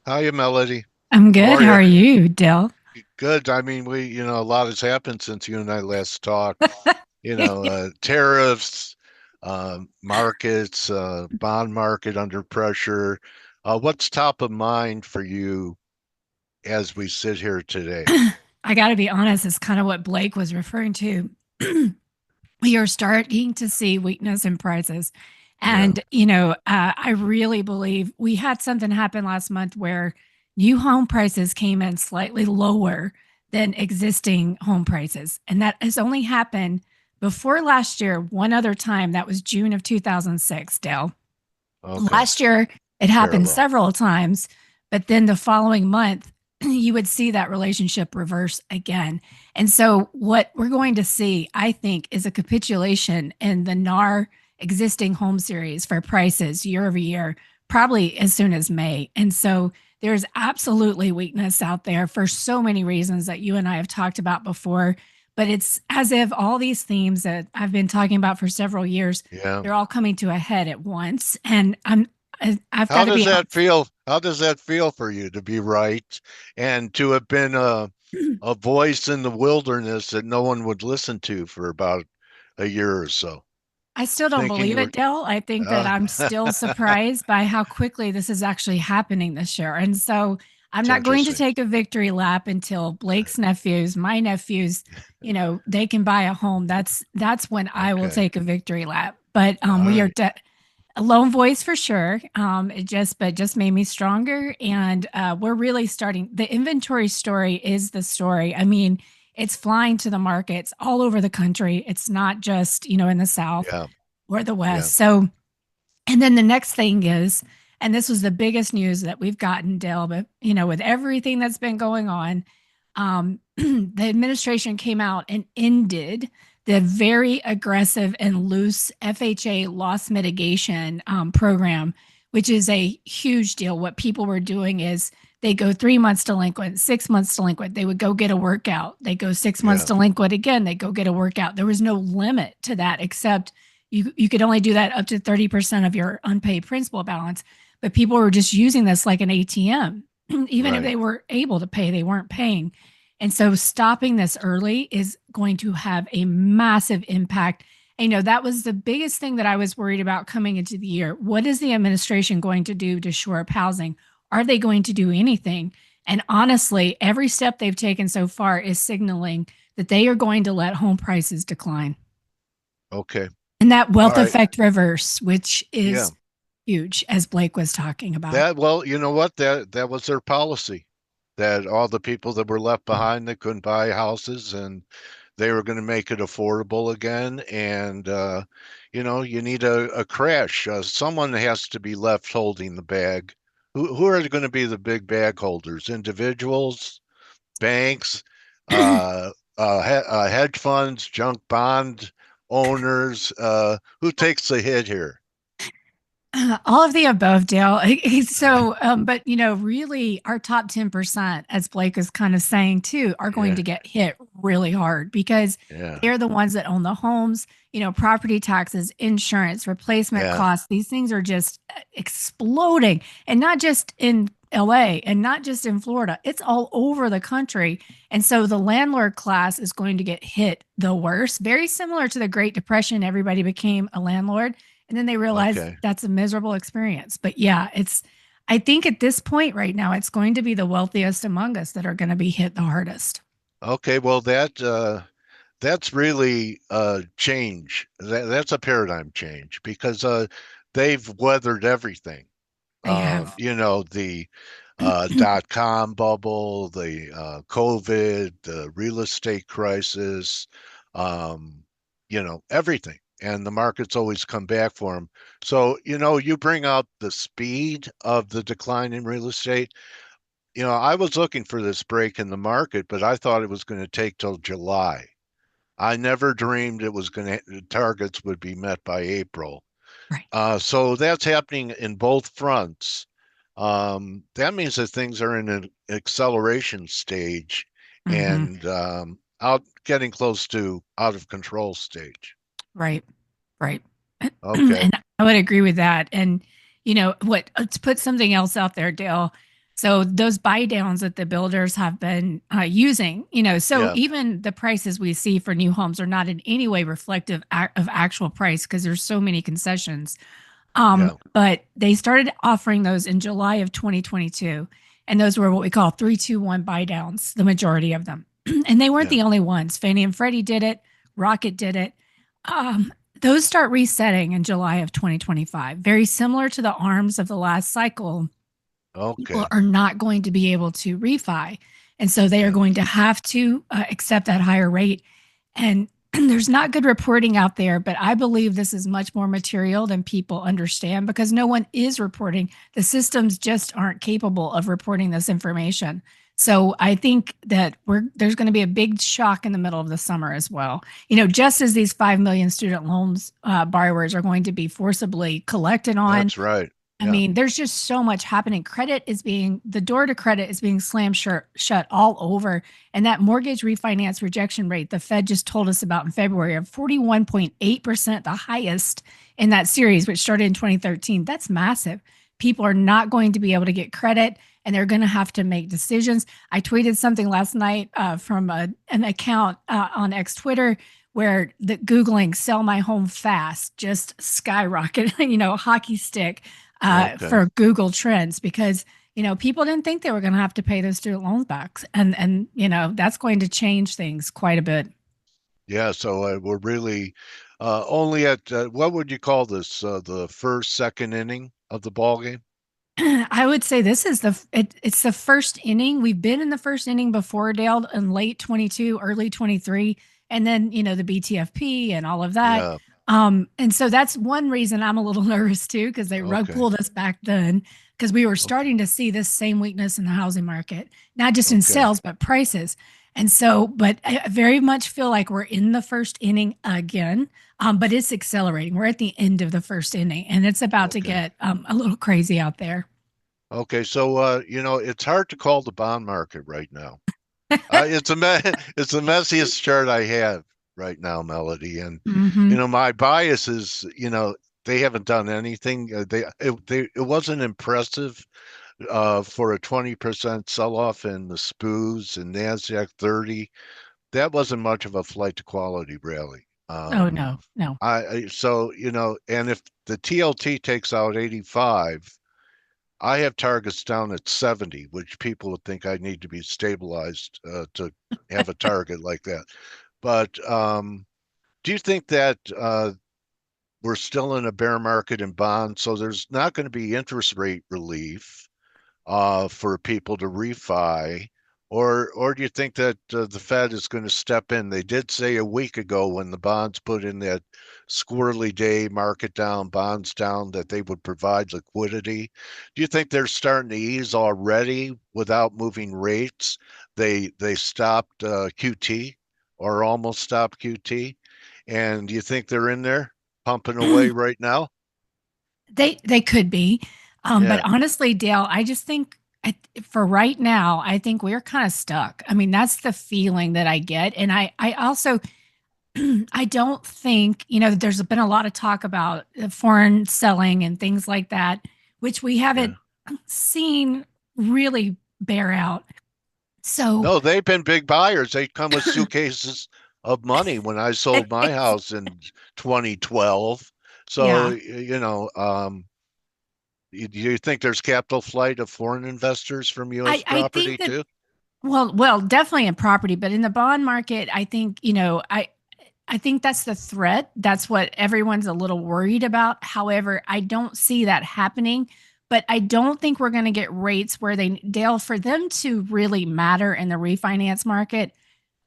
Hiya, Melody. I'm How good. are How you? are you, Dell? Good. I mean, a lot has happened since you and I last talked. Tariffs, markets, bond market under pressure. What's top of mind for you as we sit here today? I got to be honest, it's kind of what Blake was referring to. We are starting to see weakness in prices. Yeah. And, I really believe we had something happen last month where new home prices came in slightly lower than existing home prices. And that has only happened before last year, one other time. That was June of 2006, Dale. Okay. Last year, it happened Parallel. several times, but then the following month, you would see that relationship reverse again. And so, what we're going to see, I think, is a capitulation in the NAR existing home series for prices year over year, probably as soon as May. And so, there's absolutely weakness out there for so many reasons that you and I have talked about before. But it's as if all these themes that I've been talking about for several years, Yeah. they're all coming to a head at once. And I've got How to does be that honest. feel? How does that feel for you to be right and to have been a voice in the wilderness that no one would listen to for about a year or so? I still don't Thinking believe you were it, Dell. I think that uh, I'm still surprised by how quickly this is actually happening this year. And so I'm it's not going to interesting. take a victory lap until Blake's nephews, my nephews, they can buy a home. That's when I will Okay. take a victory lap. But All we are right. a lone voice for sure. It just made me stronger, and we're really starting. The inventory story is the story. I mean, it's flying to the markets all over the country. It's not just in the South Yeah. or the Yeah. West. So, and then the next thing is, and this was the biggest news that we've gotten, Dale, but with everything that's been going on, the administration came out and ended the very aggressive and loose FHA loss mitigation program, which is a huge deal. What people were doing is they go 3 months delinquent, 6 months delinquent. They would go get a workout. They go 6 months Yeah. delinquent again. They go get a workout. There was no limit to that except you could only do that up to 30% of your unpaid principal balance. But people were just using this like an ATM. Even if Right. they were able to pay, they weren't paying. And so stopping this early is going to have a massive impact. That was the biggest thing that I was worried about coming into the year. What is the administration going to do to shore up housing? Are they going to do anything? And honestly, every step they've taken so far is signaling that they are going to let home prices decline. Okay. And that All wealth right. effect reverse, which Yeah. is huge, as Blake was talking about. Well, you know what? That was their policy. That all the people that were left behind that couldn't buy houses and they were going to make it affordable again. And you need a crash. Someone has to be left holding the bag. Who are going to be the big bag holders? Individuals, banks, hedge funds, junk bond owners. Who takes the hit here? All of the above, Dale. But really, our top 10%, as Blake is kind of saying too, are going Yeah, to get hit really hard because yeah, they're the ones that own the homes, property taxes, insurance, replacement yeah. costs. These things are just exploding. And not just in LA and not just in Florida, it's all over the country. And so the landlord class is going to get hit the worst, very similar to the Great Depression. Everybody became a landlord and then they realize Okay. that's a miserable experience. But yeah, I think at this point right now, it's going to be the wealthiest among us that are going to be hit the hardest. Okay, well that's really a change. That's a paradigm change because they've weathered everything. They have. The dot-com bubble, the COVID, the real estate crisis, um, everything. And the markets always come back for them. So, you bring out the speed of the decline in real estate. I was looking for this break in the market, but I thought it was going to take till July. I never dreamed it was going to, targets would be met by April. Right. So that's happening in both fronts. That means that things are in an acceleration stage Hmm. and out getting close to out of control stage. Right. Right. Okay. And I would agree with that. And to put something else out there, Dale. So those buy downs that the builders have been using, so Yeah. even the prices we see for new homes are not in any way reflective of actual price because there's so many concessions. Yeah. But they started offering those in July of 2022. And those were what we call 3-2-1 buy downs, the majority of them. And they weren't Yeah. the only ones. Fannie and Freddie did it, Rocket did it. Um, those start resetting in July of 2025. Very similar to the arms of the last cycle, people Okay. are not going to be able to refi. And so they are Yeah. going to have to accept that higher rate. And there's not good reporting out there, but I believe this is much more material than people understand because no one is reporting. The systems just aren't capable of reporting this information. So I think that there's going to be a big shock in the middle of the summer as well. Just as these 5 million student loans borrowers are going to be forcibly collected on. That's right. I Yeah. mean, there's just so much happening. The door to credit is being slammed shut all over. And that mortgage refinance rejection rate, the Fed just told us about in February of 41.8%, the highest in that series, which started in 2013. That's massive. People are not going to be able to get credit and they're going to have to make decisions. I tweeted something last night from an account on X Twitter where the Googling sell my home fast just skyrocketed, hockey stick Okay. for Google Trends because people didn't think they were going to have to pay those student loans back, and that's going to change things quite a bit. Yeah. So we're really only at what would you call this? The first, second inning of the ball game? I would say this is it's the first inning. We've been in the first inning before, Dale, in late 22, early 23, and then the BTFP and all of that. Yeah. And so that's one reason I'm a little nervous too, because they rug Okay. pulled us back then, because we were Okay. starting to see this same weakness in the housing market, not just in Okay. sales, but prices. And so, but I very much feel like we're in the first inning again, but it's accelerating. We're at the end of the first inning, and it's about to Okay. get a little crazy out there. Okay. So it's hard to call the bond market right now. It's it's the messiest chart I have right now, Melody. And Hmm. my bias is, they haven't done anything. It wasn't impressive for a 20% sell-off in the SPOOs and Nasdaq 30. That wasn't much of a flight to quality rally. Oh no, no. So and if the TLT takes out 85, I have targets down at 70, which people would think I need to be stabilized to have a target like that. But do you think that we're still in a bear market in bonds, so there's not going to be interest rate relief for people to refi, or do you think that the Fed is going to step in? They did say a week ago when the bonds put in that squirrely day, market down, bonds down, that they would provide liquidity. Do you think they're starting to ease already without moving rates? They stopped QT or almost stopped QT, and do you think they're in there pumping away right now? They could be, but Yeah, honestly, Dale, I just think for right now, I think we're kind of stuck. I mean, that's the feeling that I get, and I also I don't think there's been a lot of talk about foreign selling and things like that, which we yeah. haven't seen really bear out. So No, they've been big buyers. They come with suitcases of money when I sold my house in 2012. So, yeah, do you think there's capital flight of foreign investors from U.S. I property think that too? well, definitely in property, but in the bond market, I think, I think that's the threat. That's what everyone's a little worried about. However, I don't see that happening, but I don't think we're going to get rates where Dale, for them to really matter in the refinance market,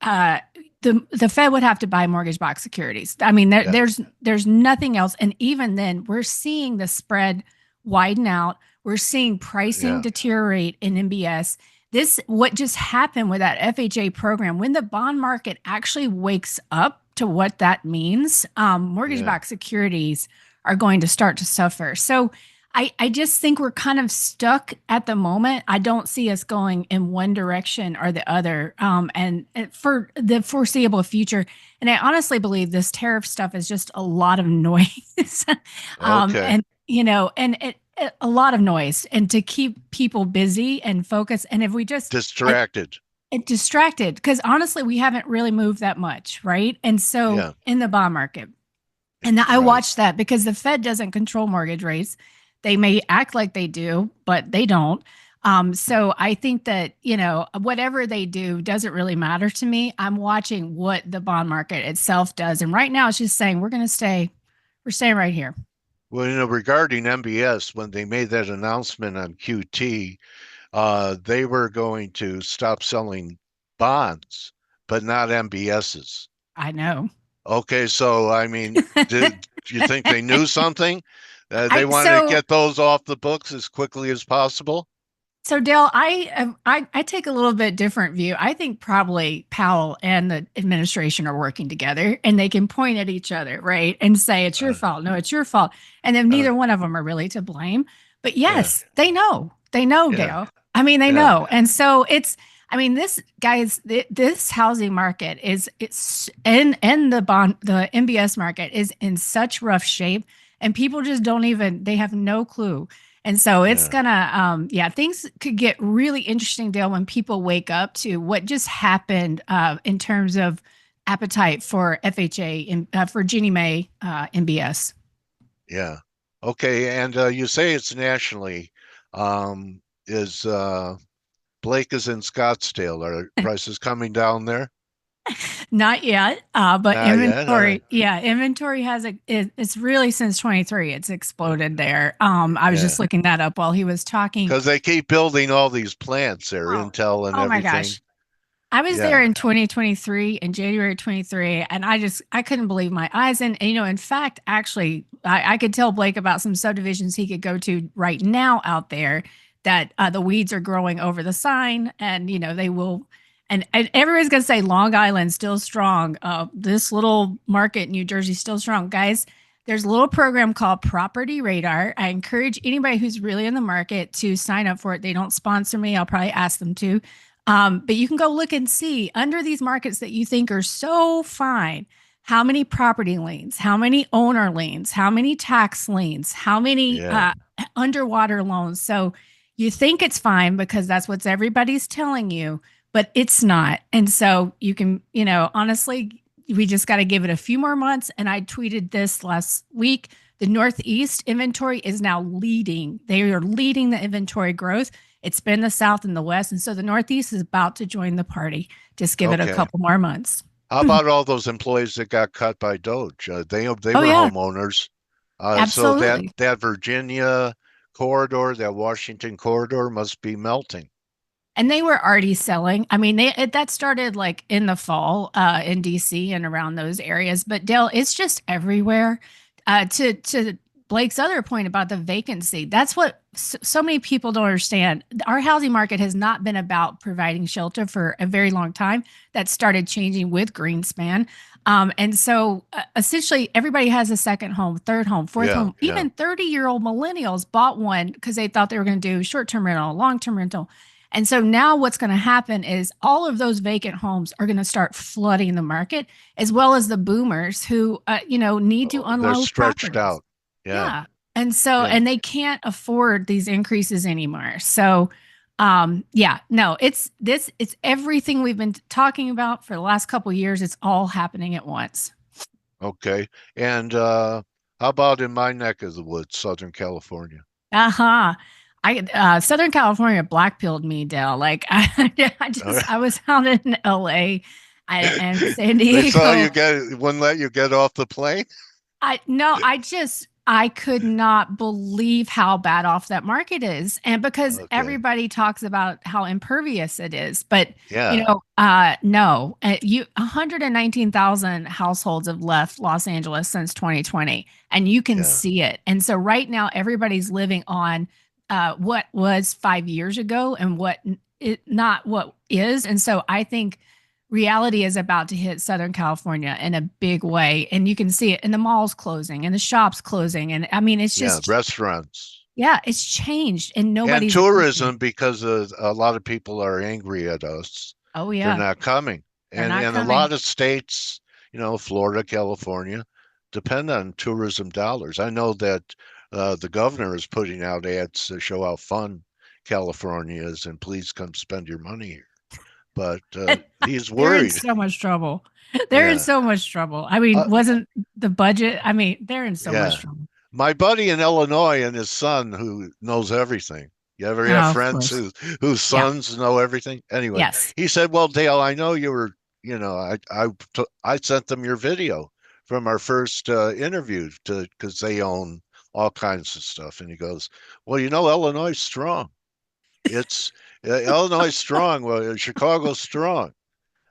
uh, the Fed would have to buy mortgage-backed securities. I mean, Yeah, there's nothing else, and even then, we're seeing the spread widen out. We're seeing pricing yeah, deteriorate in MBS. This what just happened with that FHA program when the bond market actually wakes up to what that means. yeah. Mortgage-backed securities are going to start to suffer. So I just think we're kind of stuck at the moment. I don't see us going in one direction or the other, and for the foreseeable future. And I honestly believe this tariff stuff is just a lot of noise. Okay. And a lot of noise and to keep people busy and focused. And if we just I, Distracted. it distracted, because honestly, we haven't really moved that much, right? And so Yeah, in the bond market, and I right. watch that because the Fed doesn't control mortgage rates. They may act like they do, but they don't. So I think that, whatever they do doesn't really matter to me. I'm watching what the bond market itself does. And right now it's just saying we're staying right here. Well, regarding MBS, when they made that announcement on QT, they were going to stop selling bonds, but not MBSs. I know. Okay, so I mean, do you think they knew something? They I wanted to so get those off the books as quickly as possible. So Dale, I take a little bit different view. I think probably Powell and the administration are working together, and they can point at each other, right, and say it's your Uh, fault. No, it's your fault, and then uh, neither one of them are really to blame. But yeah, yes, they know. They know, yeah, Dale. I mean, they yeah, know, and so it's. I mean, this guys, this housing market is it's and the MBS market is in such rough shape, and people just don't even. They have no clue, and so it's yeah, gonna, yeah, things could get really interesting, Dale, when people wake up to what just happened in terms of appetite for FHA and for Ginnie Mae MBS. yeah. Okay, and you say it's nationally. Is Blake is in Scottsdale? Are prices coming down there? Not yet, but Not yet. All right. inventory, yeah, inventory it's really since 23, it's exploded there. I was just Yeah, looking that up while he was talking. because they keep building all these plants there, Oh, Intel and oh my everything. gosh. I was there Yeah, in 2023, in January 23, and I couldn't believe my eyes. And in fact, actually, I could tell Blake about some subdivisions he could go to right now out there that the weeds are growing over the sign, and they will. And everyone's gonna say Long Island still strong. This little market in New Jersey still strong, guys. There's a little program called Property Radar. I encourage anybody who's really in the market to sign up for it. They don't sponsor me. I'll probably ask them to, but you can go look and see under these markets that you think are so fine, how many property liens, how many owner liens, how many tax liens, how many yeah, underwater loans. So you think it's fine because that's what everybody's telling you, but it's not. And so you can, honestly, we just got to give it a few more months. And I tweeted this last week. The Northeast inventory is now leading. They are leading the inventory growth. It's been the South and the West. And so the Northeast is about to join the party. Just give it a okay. couple more months. How about all those employees that got cut by Doge? They Oh, were yeah, homeowners. So absolutely. that Virginia corridor, that Washington corridor must be melting. And they were already selling. I mean, that started like in the fall in DC and around those areas. But Dale, it's just everywhere. To Blake's other point about the vacancy, that's what so many people don't understand. Our housing market has not been about providing shelter for a very long time. That started changing with Greenspan. And so essentially, everybody has a second home, third home, fourth Yeah, home. yeah. Even 30-year-old millennials bought one because they thought they were going to do short term rental, long term rental. And so now what's going to happen is all of those vacant homes are going to start flooding the market, as well as the boomers who, need to Oh, they're unload stretched properties. out. Yeah, Yeah. And so, yeah. and they can't afford these increases anymore. So, yeah, no, it's everything we've been talking about for the last couple of years. It's all happening at once. Okay. And how about in my neck of the woods, Southern California? Uh-huh. Southern California blackpilled me, Dale. Like I was out in LA and San They saw Diego. you get wouldn't let you get off the plane? I no, I could not believe how bad off that market is. And because Okay. everybody talks about how impervious it is, but Yeah, no, 119,000 households have left Los Angeles since 2020, and you can yeah, see it. And so right now everybody's living on what was 5 years ago and not what is. And so I think reality is about to hit Southern California in a big way. And you can see it in the malls closing and the shops closing. And I mean, it's yeah. just, Restaurants. yeah, it's changed and And nobody's admitting tourism it. because a lot of people are angry at us. Oh, They're yeah, not coming. they're And not a coming. lot of states, Florida, California, depend on tourism dollars. I know that the governor is putting out ads to show how fun California is, and please come spend your money here. But he's They're in worried. so much trouble. They're in Yeah. so much trouble. I mean, Uh, wasn't the budget? I mean, they're in so much yeah. trouble. My buddy in Illinois and his son who knows everything. You ever have Oh, of friends course. whose Yeah. sons know everything? Anyway, Yes. he said, "Well, Dale, I know you were, I sent them your video from our first interview to because they own all kinds of stuff." And he goes, "Well, Illinois is strong. It's Illinois is strong. Well, Chicago's strong.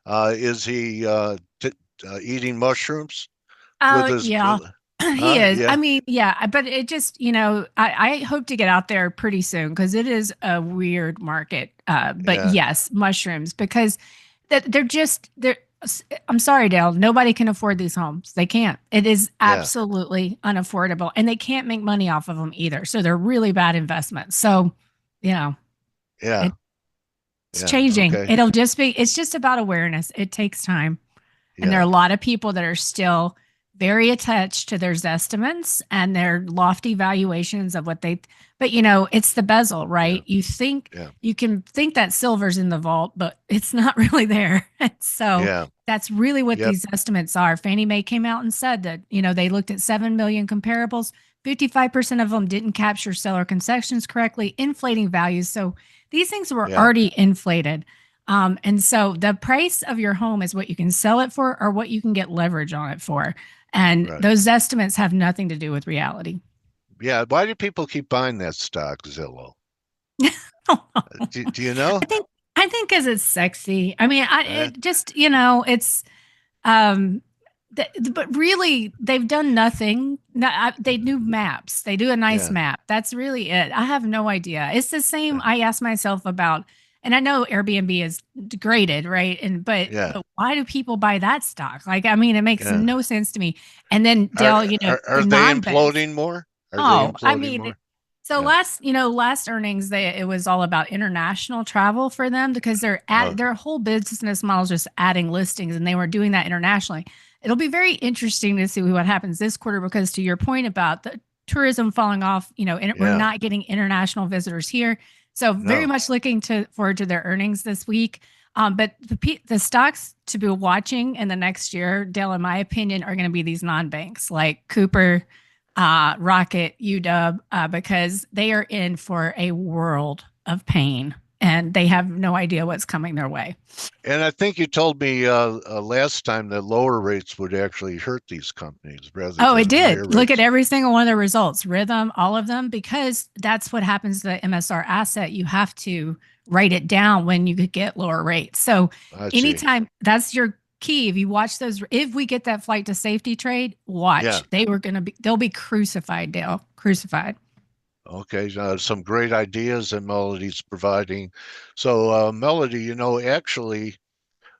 Is he eating mushrooms with Oh, his? yeah. He Huh? is. I Yeah, mean, yeah, but it just, I hope to get out there pretty soon because it is a weird market. But yeah, yes, mushrooms because they're I'm sorry, Dale, nobody can afford these homes. They can't. It is yeah, absolutely unaffordable and they can't make money off of them either. So they're really bad investments. So, you know, yeah, it, it's yeah. changing. Okay, It's just about awareness. It takes time. And there are yeah, a lot of people that are still very attached to their estimates and their lofty valuations of what they, but it's the bezel, yeah, right? yeah, You can think that silver's in the vault, but it's not really there. And so yeah, that's really what yep, these estimates are. Fannie Mae came out and said that, they looked at 7 million comparables. 55% of them didn't capture seller concessions correctly, inflating values. So these things were yeah. already inflated. And so the price of your home is what you can sell it for or what you can get leverage on it for. And Right. those estimates have nothing to do with reality. Yeah. Why do people keep buying that stock, Zillow? I Do you know? think I think because it's sexy. I mean, Uh, it just it's um, but really they've done nothing. No, they do maps. They do a nice yeah, map. That's really it. I have no idea. It's the same. yeah, I ask myself about, and I know Airbnb is degraded, right? And yeah, but why do people buy that stock? Like, I mean, it makes yeah. no sense to me. And then Are Dell, the are they non-banks. imploding more? Are they Oh, I imploding mean, more? so Yeah. last earnings, it was all about international travel for them because Uh, their whole business model is just adding listings, and they were doing that internationally. It'll be very interesting to see what happens this quarter because to your point about the tourism falling off, we're yeah. not getting international visitors here. So very No. much looking to forward to their earnings this week. But the stocks to be watching in the next year, Dale, in my opinion, are going to be these non-banks like Cooper, Rocket, UW, because they are in for a world of pain and they have no idea what's coming their way. And I think you told me last time that lower rates would actually hurt these companies rather Oh, it than higher did. Look at rates. every single one of the results, rhythm, all of them, because that's what happens to the MSR asset. You have to write it down when you could get lower rates. So I see. anytime that's your key. If you watch those, if we get that flight to safety trade, Yeah. watch. They'll be crucified, Dale, crucified. Okay. Some great ideas that Melody's providing. So, Melody, actually,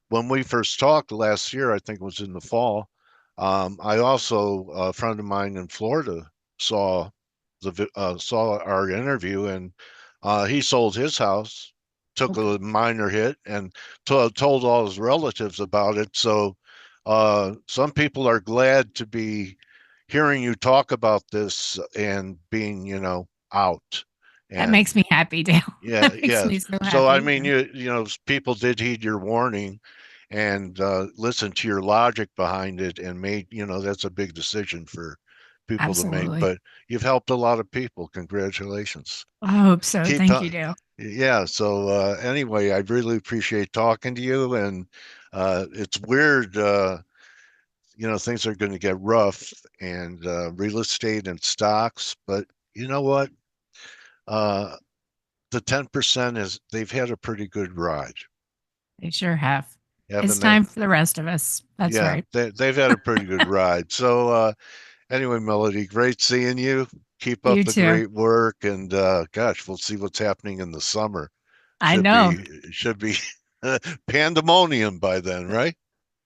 when we first talked last year, I think it was in the fall, I also, a friend of mine in Florida saw saw our interview, and he sold his house, took Okay. a minor hit, and told all his relatives about it. So some people are glad to be hearing you talk about this and being, out. That And makes me happy, Dale. yeah, That makes yeah. me so So I happy. mean, people did heed your warning and listened to your logic behind it and made, that's a big decision for people to make. Absolutely. But you've helped a lot of people. Congratulations. I hope so. Keep Thank on. you, Dale. Yeah. So anyway, I really appreciate talking to you. And it's weird, things are going to get rough and real estate and stocks. But you know what? Uh, the 10% is they've had a pretty good ride, They sure have. It's haven't they? time for the rest of us. That's Yeah, right. they've had a pretty good ride. So anyway, Melody, great seeing you. Keep up You the too. great work, and gosh, we'll see what's happening in the summer. I Should know. be should be pandemonium by then, right?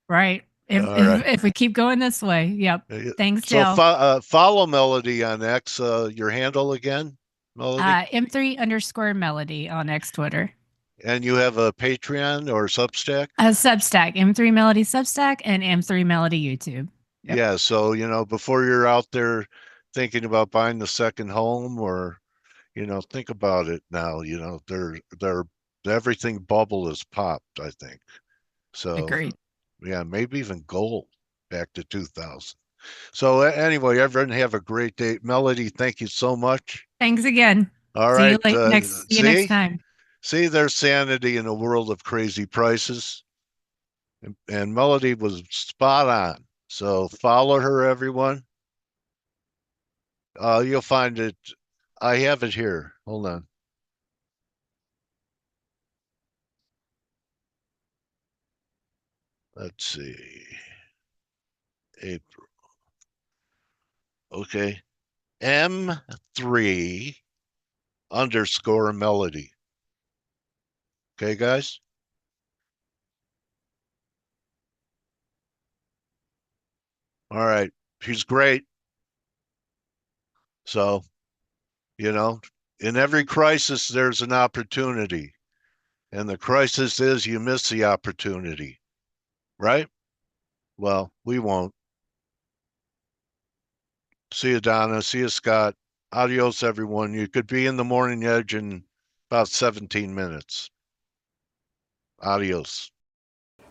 Right. If All right. if we keep going this way. Yep. Thanks, So Dale. follow Melody on X. Your handle again, Melody, M3_Melody on X Twitter. and you have a Patreon or Substack. Substack, M3 Melody Substack and M3 Melody YouTube. Yep. Yeah, so before you're out there thinking about buying the second home, or think about it now. They're everything bubble has popped, I think. So Agreed. yeah, maybe even gold back to 2000. So anyway, everyone have a great day. Melody, thank you so much. Thanks again. All See you right. late next. See you next See, time. see, there's sanity in a world of crazy prices. And Melody was spot on. So follow her, everyone. You'll find it. I have it here. Hold on. Let's see. April. Okay. M3 underscore Melody. Okay, guys? All right. She's great. So, you know, in every crisis, there's an opportunity. And the crisis is you miss the opportunity, right? Well, we won't. See you, Donna. See you, Scott. Adios, everyone. You could be in the morning edge in about 17 minutes. Adios.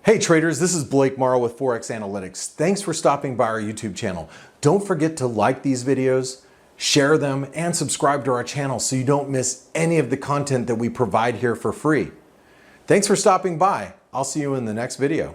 Hey traders, this is Blake Morrow with ForexAnalytix. Thanks for stopping by our YouTube channel. Don't forget to like these videos, share them, and subscribe to our channel so you don't miss any of the content that we provide here for free. Thanks for stopping by. I'll see you in the next video.